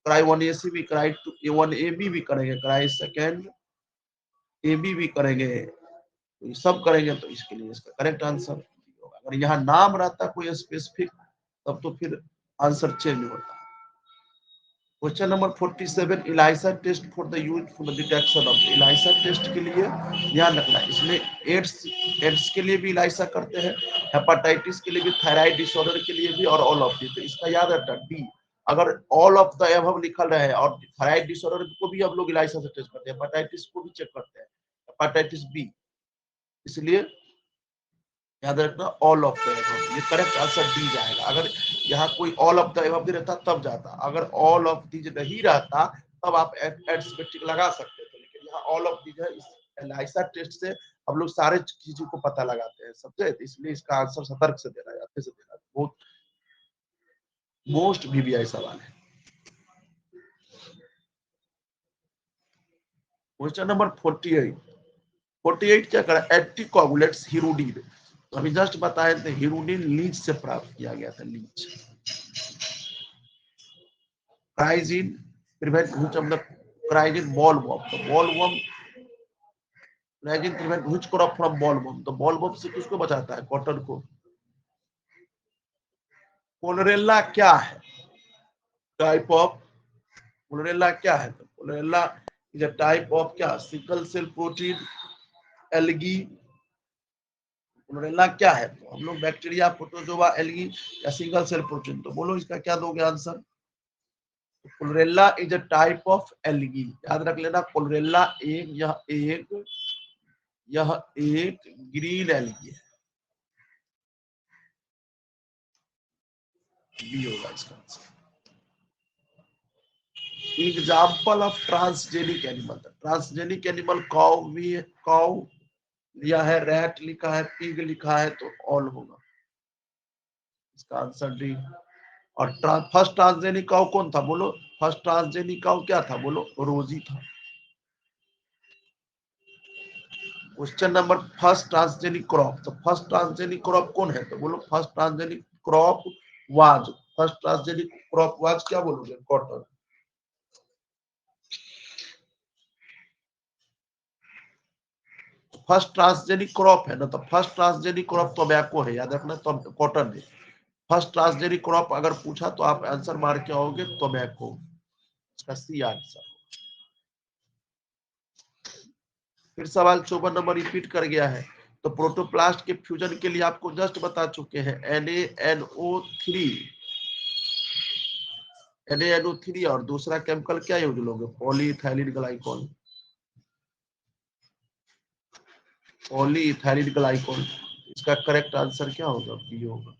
A: क्राई 180 भी, क्राई 1AB भी करेंगे, क्राई सेकेंड AB भी करेंगे, तो ये सब करेंगे। तो इसके लिए इसका करेक्ट आंसर होगा। अगर यहाँ नाम रहता कोई स्पेसिफिक, तब तो फिर आंसर चेंज होता। Question number 47 ELISA test for the use for the detection of. ELISA test के लिए ध्यान रखना, इसमें एड्स के लिए भी इलाइसा करते हैं, हेपेटाइटिस के लिए भी, थायराइड डिसऑर्डर के लिए भी, और ऑल ऑफ दी। तो इसका याद रखना डी, अगर ऑल ऑफ द अबव लिखल रहे और थायराइड डिसऑर्डर को भी हम लोग इलाइसा से टेस्ट करते हैं, हेपेटाइटिस को भी चेक करते हैं, हेपेटाइटिस बी। इसलिए याद रखना ऑल ऑफ द एबव, ये करेक्ट आंसर डी जाएगा। अगर यहाँ कोई ऑल ऑफ द एबव भी रहता तब जाता, अगर ऑल ऑफ दीज नहीं रहता तब आप एडस्पेक्टिव लगा सकते थे, लेकिन यहाँ ऑल ऑफ दीज है। इस एलाइसा टेस्ट से हम लोग सारे चीजों को पता लगाते हैं समझे, इसलिए इसका आंसर सतर्क से देना है, अच्छे से देना है, बहुत मोस्ट वीवीआई सवाल है। क्वेश्चन नंबर 48 क्या करा, एंटीकोगुलेंट्स हिरुडीन, तो अभी जस्ट बताए थे हिरुडीन लीच से प्राप्त किया गया था, leech. Cry gene prevent which of the cry gene bollworm, तो bollworm cry gene prevent which crop from bollworm, तो बॉलवर्म से किसको बचाता है, कॉटन को। कोलोरेला क्या है, टाइप ऑफ कोलोरेला क्या है, तो chlorella is a type of क्या, sickle cell protein, algae. Chlorella क्या है, तो हम लोग बैक्टीरिया, प्रोटोजोआ, एल्गी या सिंगल सेल प्रोटीन, तो बोलो इसका क्या दोगे answer. Chlorella is a type of algae, याद रख लेना, कोलोरेला यह एक ग्रीन एल्गी है, बी होगा इसका answer. Example of transgenic animal, transgenic animal cow लिया है, रैट लिखा है, पिग लिखा है, तो ऑल होगा इसका आंसर डी। और फर्स्ट ट्रांसजेनिक काउ कौन था बोलो, फर्स्ट ट्रांसजेनिक काउ क्या था बोलो, रोजी था। Question number first transgenic crop, तो फर्स्ट ट्रांसजेनिक क्रॉप कौन है, तो बोलो first transgenic crop was, first transgenic crop was क्या बोलोगे, कॉटन। फर्स्ट ट्रांसजेनिक क्रॉप है ना, तो फर्स्ट ट्रांसजेनिक क्रॉप टोबैको है, याद रखना, तो कॉटन है। फर्स्ट ट्रांसजेनिक क्रॉप अगर पूछा तो आप आंसर मार के आओगे टोबैको, इसका सी आंसर। फिर सवाल 54 नंबर रिपीट कर गया है, तो प्रोटोप्लास्ट के फ्यूजन के लिए आपको जस्ट बता चुके हैं NaNO3 और दूसरा केमिकल क्या यूज लोगे, पॉलीइथाइलिन ग्लाइकॉल, पॉलीइथाइलिन ग्लाइकॉल। इसका करेक्ट आंसर क्या होगा, बी होगा।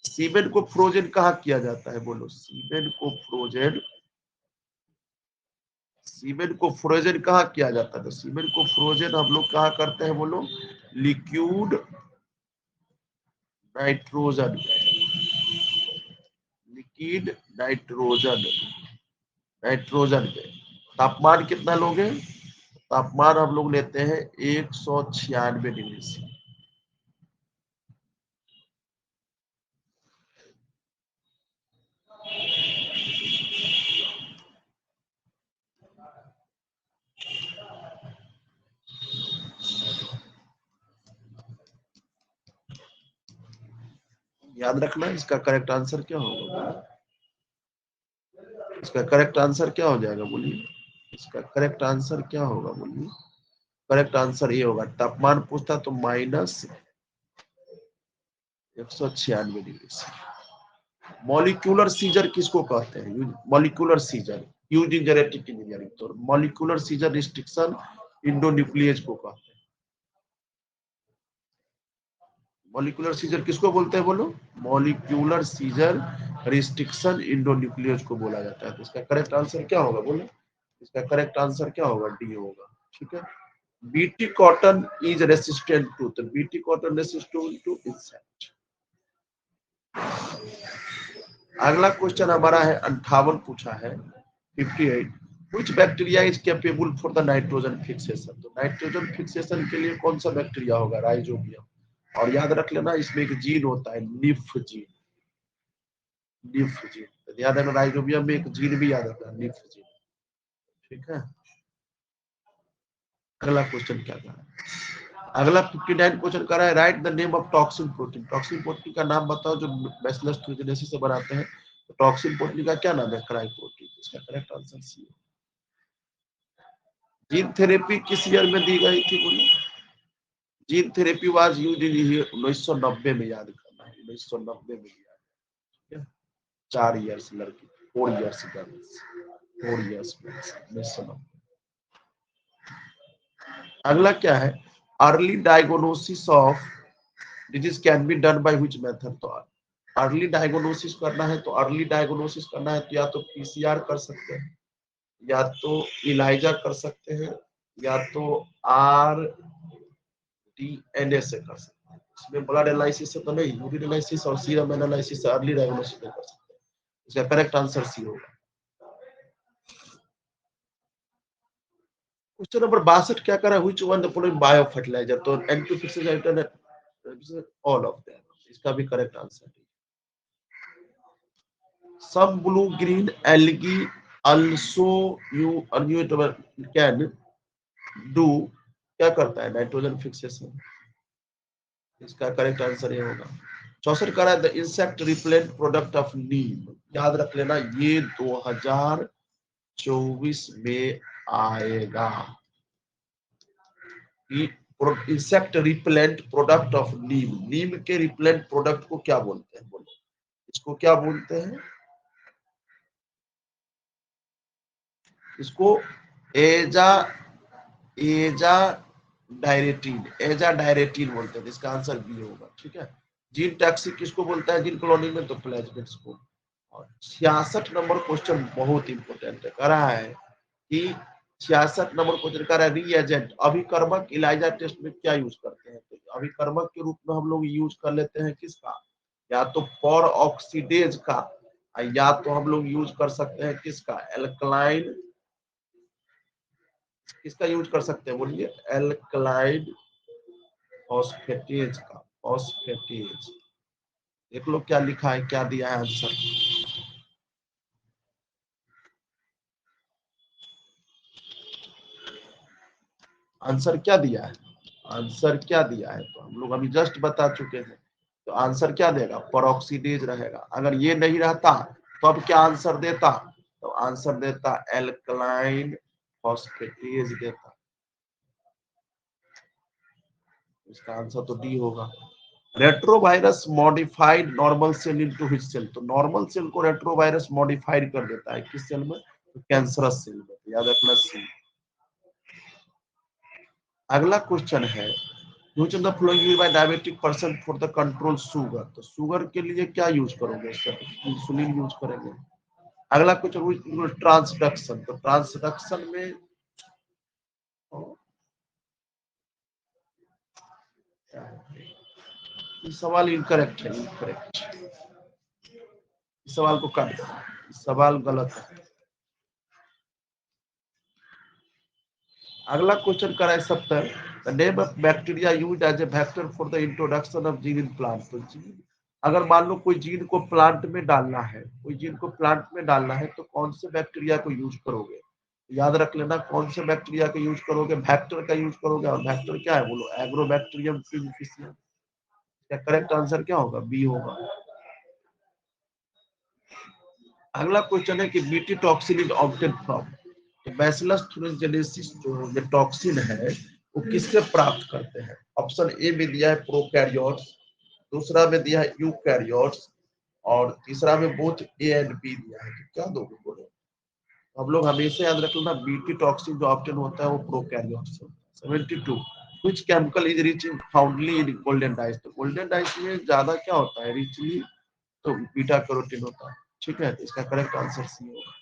A: सीमेंट को फ्रोजन कहाँ किया जाता है बोलो, सीमेंट को फ्रोजन कहाँ किया जाता है, तो सीमेंट को फ्रोजन हम लोग कहाँ करते हैं बोलो, liquid nitrogen, liquid nitrogen, nitrogen पे तापमान कितना लोगे, तापमान हम लोग लेते हैं 196 डिग्री से। याद रखना इसका करेक्ट आंसर क्या होगा, इसका करेक्ट आंसर क्या हो जाएगा बोलिए, इसका करेक्ट आंसर क्या होगा बोलिए, करेक्ट आंसर ये होगा, तापमान पूछता तो -196 डिग्री से। मॉलिक्यूलर सीजर किसको कहते हैं, molecular scissor use in genetic engineering, तो मॉलिक्यूलर सीजर रिस्ट्रिक्शन इंडोन्यूक्लियेज को कहते हैं। मॉलिक्यूलर सीजर किसको बोलते हैं बोलो, मॉलिक्यूलर सीजर रिस्ट्रिक्शन इंडोन्यूक्लियेज को बोला जाता है, तो इसका करेक्ट आंसर क्या होगा बोलो, इसका करेक्ट आंसर क्या होगा, डी होगा, ठीक है। BT cotton is resistant to, तो BT cotton resistant to insect. अगला क्वेश्चन हमारा है 58 पूछा है 58, which bacteria is capable for the nitrogen fixation, तो नाइट्रोजन फिक्सेशन के लिए कौन सा बैक्टीरिया होगा, राइजोबियम। और याद रख लेना इसमें एक जीन होता है निफ जीन, निफ जीन, तो याद रखना राइजोबियम में एक जीन भी याद रखना, निफ जीन, ठीक है। अगला क्वेश्चन क्या कर रहा है, अगला 59 क्वेश्चन कर रहा है, right the name of toxin protein, toxin protein का नाम बताओ जो बैसिलस ट्यूबिनोसिस से बनाते हैं, तो टॉक्सिन प्रोटीन का क्या नाम है, क्राई प्रोटीन, इसका करेक्ट आंसर सी है। जीन थेरेपी किस ईयर में दी गई थी बोलो, gene therapy was used in 1990 में, याद करना है 1990 में दिया, ठीक है। 4 इयर्स लड़की, 4 इयर्स गर्ल्स, 4 इयर्स 1990। अगला क्या है, early diagnosis of disease can be done by which method? तो अर्ली डायग्नोसिस करना है तो या तो पीसीआर कर सकते हैं, या तो इलाइजा कर सकते हैं, या तो RDNA से कर सकते हैं। इसमें ब्लड एनालिसिस से तो नहीं, यूरिन एनालिसिस और सीरम एनालिसिस से अर्ली डायग्नोसिस नहीं कर सकते। इसका करेक्ट आंसर सी होगा। क्वेश्चन नंबर 62 क्या करा? Which one the following bio fertiliser? तो N2 fixes alternate all of them, इसका भी करेक्ट आंसर है। Some blue green algae also you can do, क्या करता है? Nitrogen fixation. इसका करेक्ट आंसर ये होगा। 64 करा the insect repellent product of neem. याद रख लेना, ये 2024 में आएगा। Insect repellent product of neem, नीम के रिपेलेंट प्रोडक्ट को क्या बोलते हैं? बोलो, इसको क्या बोलते हैं? इसको एजा डायरेटिन बोलते हैं। इसका आंसर बी होगा। ठीक है। जीन टैक्सी किसको बोलता है? जीन क्लोनिंग में तो प्लाज्मिड्स को। और 66 नंबर क्वेश्चन बहुत इंपोर्टेंट है। कह रहा है कि 66 नंबर क्वेश्चन कह रहा है रीएजेंट अभिकर्मक इलाइजा टेस्ट में क्या यूज करते हैं? तो अभिकर्मक के रूप में हम लोग यूज कर लेते हैं किसका? या तो पर ऑक्सीडेज का, या तो हम लोग यूज कर सकते हैं किसका? एल्कलाइन। किसका यूज कर सकते हैं? बोलिए, एल्कलाइन फॉस्फेटेज का। फॉस्फेटेज देख लो क्या लिखा है, क्या दिया है आंसर। आंसर क्या दिया है? आंसर क्या दिया है? तो हम लोग अभी जस्ट बता चुके हैं। तो आंसर क्या देगा? परऑक्सीडेज रहेगा। अगर ये नहीं रहता तो अब क्या आंसर देता? तो आंसर देता एल्कलाइन फॉस्फेटेज देता। इसका आंसर तो डी होगा। Retrovirus modified normal cell into which cell? तो नॉर्मल सेल को रेट्रोवायरस मॉडिफाइड कर देता है किस सेल में? तो कैंसरस सेल में। याद रखना सी। अगला क्वेश्चन है which of the following used by diabetic person for the control sugar? तो शुगर के लिए क्या यूज करोगे? इंसुलिन यूज करेंगे। अगला क्वेश्चन ट्रांसडक्शन। तो ट्रांसडक्शन में इस सवाल इनकरेक्ट है, इनकरेक्ट। इस सवाल को काट दो, इस सवाल गलत है। अगला क्वेश्चन करा है 70 the name of bacteria used as a vector for the introduction of gene in plant? तो जीन, अगर मान लो कोई जीन को प्लांट में डालना है, कोई जीन को प्लांट में डालना है तो कौन से बैक्टीरिया को यूज करोगे? याद रख लेना, कौन से बैक्टीरिया का यूज करोगे? वेक्टर का यूज करोगे। और वेक्टर क्या है? बोलो, एग्रोबैक्टीरियम सिम्प्लिसियम। क्या करेक्ट आंसर क्या होगा? बी होगा। अगला क्वेश्चन है कि BT toxin is obtain from? तो बैसिलस थुरिनजेनेसिस जो ये टॉक्सिन है वो किससे प्राप्त करते हैं? ऑप्शन ए में दिया है प्रोकैरियोट्स, दूसरा में दिया है यूकैरियोट्स, और तीसरा में बोथ ए एंड बी दिया है। तो क्या दोगे? बोलो। हम लोग हमेशा याद रखना, बीटी टॉक्सिन जो ऑब्टेन होता है वो प्रोकैरियोट्स से होता है। 72 which chemical is rich in fondly in golden rice? तो गोल्डन डाइस में ज्यादा क्या होता है? रिचली तो बीटा कैरोटीन होता है। ठीक है, इसका करेक्ट आंसर सी होगा।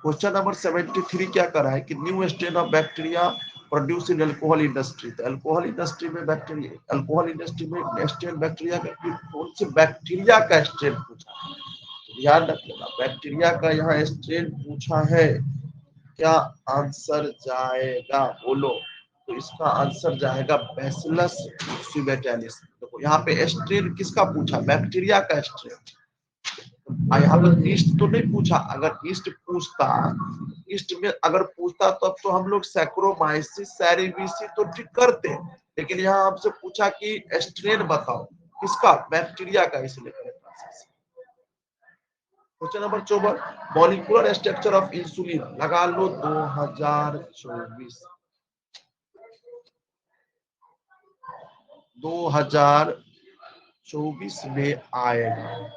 A: क्वेश्चन नंबर 73 क्या कर रहा है कि new strain of bacteria produce in alcohol industry? तो अल्कोहल इंडस्ट्री में बैक्टीरिया, अल्कोहल इंडस्ट्री में स्ट्रेन बैक्टीरिया का, कौन से बैक्टीरिया का स्ट्रेन पूछा है? ध्यान रखिएगा, बैक्टीरिया का यहाँ स्ट्रेन पूछा है। क्या आंसर जाएगा? बोलो। तो इसका आंसर जाएगा बैसिलस सुबेटालिस। देखो यहाँ पे स्ट्रेन किसका पूछा? बैक्टीरिया का स्ट्रेन। यहाँ पर ईस्ट तो नहीं पूछा। अगर ईस्ट पूछता, ईस्ट में अगर पूछता तब तो हम लोग सैक्रोमाइसिस सेरेविसी तो ठीक करते, लेकिन यहाँ हमसे पूछा कि स्ट्रेन बताओ किसका? बैक्टीरिया का, इसलिए correct answer. Question number 54 molecular structure of insulin लगा लो 2024 में आएगा।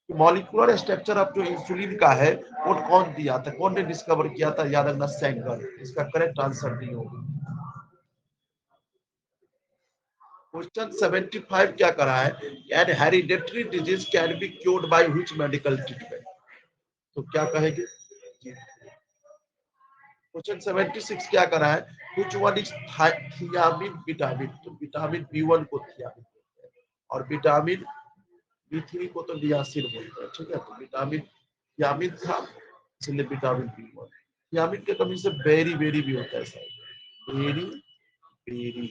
A: मॉलिक्यूलर स्ट्रक्चर ऑफ जो इंसुलिन का है वो कौन दिया था? कौन ने डिस्कवर किया था? याद रखना, सेंगर। इसका करेक्ट आंसर नहीं होगा। क्वेश्चन 75 क्या करा है, can hereditary disease can be cured by which medical treatment, तो क्या कहेंगे। क्वेश्चन 76 क्या करा है, which one is thiamine vitamin, तो विटामिन B1 को थियामिन बोलते हैं और विटामिन B3 को तो नियासिन बोलते हैं, ठीक है। तो विटामिन थियामिन था इसलिए विटामिन B1। थियामिन के कमी से बेरी बेरी भी होता है साहब, बेरी बेरी।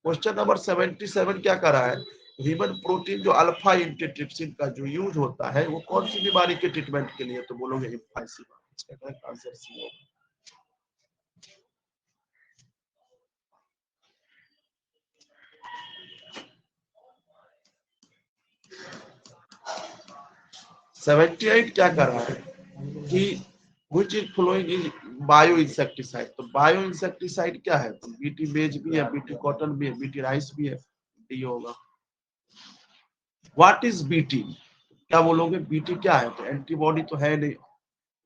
A: क्वेश्चन नंबर 77 क्या कर रहा है, ह्यूमन प्रोटीन जो अल्फा इंटीट्रिप्सिन का जो यूज होता है वो कौन सी बीमारी के ट्रीटमेंट के लिए, तो बोलोगे एम्फाइसीमा। इसका करेक्ट आंसर सी होगा। सेवेंटी एट क्या कर रहा है कि which is flowing in bio insecticide, तो बायो इंसेक्टिसाइड क्या है, तो बीटी मेज भी है, बीटी कॉटन भी है, बीटी राइस भी है, डी होगा। व्हाट इज बीटी, क्या बोलोगे, बीटी क्या है, तो एंटीबॉडी तो है नहीं,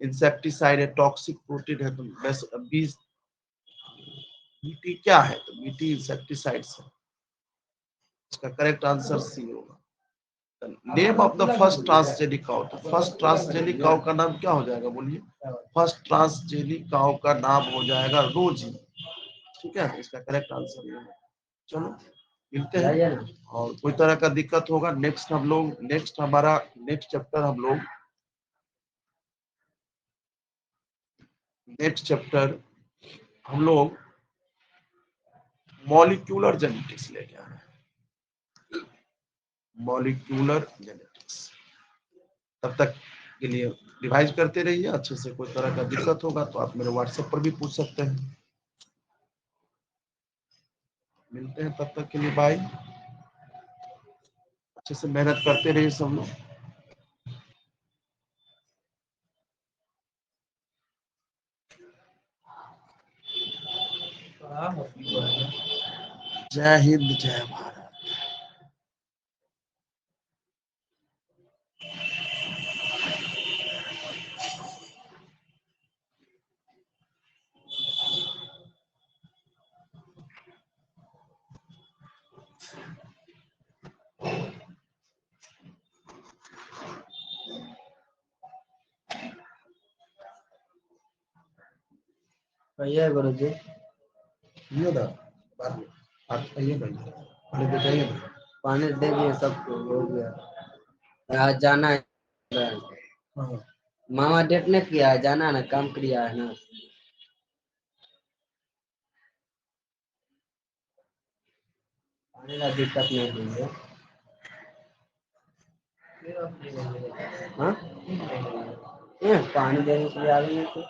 A: इंसेक्टिसाइड है, टॉक्सिक प्रोटीन है, तो बस बीटी क्या है, तो बीटी इंसेक्टिसाइड्स है। इसका करेक्ट आंसर सी होगा। Name of the first transgenic cow, तो फर्स्ट ट्रांसजेनिक काउ का नाम क्या हो जाएगा, बोलिए। फर्स्ट ट्रांसजेनिक काउ का नाम हो जाएगा रोजी, ठीक है। इसका करेक्ट आंसर ये है। चलो मिलते हैं, और कोई तरह का दिक्कत होगा नेक्स्ट हम लोग, नेक्स्ट हमारा नेक्स्ट चैप्टर हम लोग मॉलिक्यूलर जेनेटिक्स लेके आ रहे हैं, मॉलिक्यूलर जेनेटिक्स। तब तक के लिए रिवाइज करते रहिए अच्छे से, कोई तरह का दिक्कत होगा तो आप मेरे व्हाट्सएप पर भी पूछ सकते हैं। मिलते हैं, तब तक के लिए बाय। अच्छे से मेहनत करते रहिए सब लोग। जय हिंद, जय भारत।
C: भैया गुरु जी,
A: ये ना बाद में आप कहिए ना, पहले बताइए ना।
C: पानी दे दिए सबको, हो गया। आज जाना है,
A: हाँ,
C: मामा डेट नहीं किया है, जाना है ना, काम किया है ना। पानी का दिक्कत नहीं हुई है। हाँ? पानी देने के लिए आ गए थे।